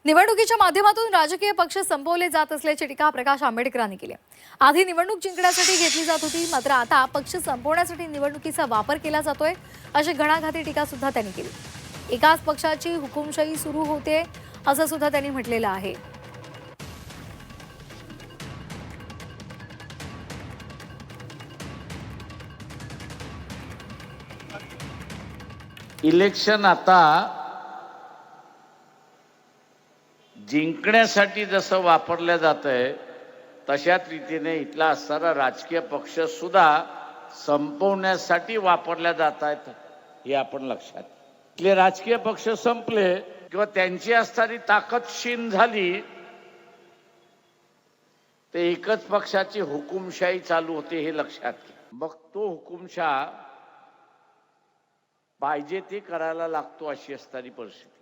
निवडणुकीच्या माध्यमातून राजकीय पक्ष संपवले जात असल्याची टीका प्रकाश आंबेडकरांनी केली. आधी निवडणूक जिंकण्यासाठी घेतली जात होती, मात्र आता पक्ष संपवण्यासाठी निवडणुकीचा वापर केला जातोय, अशी घणाघाती टीका सुद्धा त्यांनी केली. एकाच पक्षाची हुकुमशाही सुरू होते असं सुद्धा त्यांनी म्हटलेलं आहे. इलेक्शन आता जिंकण्यासाठी जसं वापरलं जातंय तशाच रीतीने इथला असणारा राजकीय पक्ष सुद्धा संपवण्यासाठी वापरल्या जात आहेत हे आपण लक्षात. इथले राजकीय पक्ष संपले किंवा त्यांची असणारी ताकद क्षीण झाली ते एकच पक्षाची हुकुमशाही चालू होते हे लक्षात घ्या. मग तो हुकुमशाह पाहिजे ते करायला लागतो अशी असणारी परिस्थिती.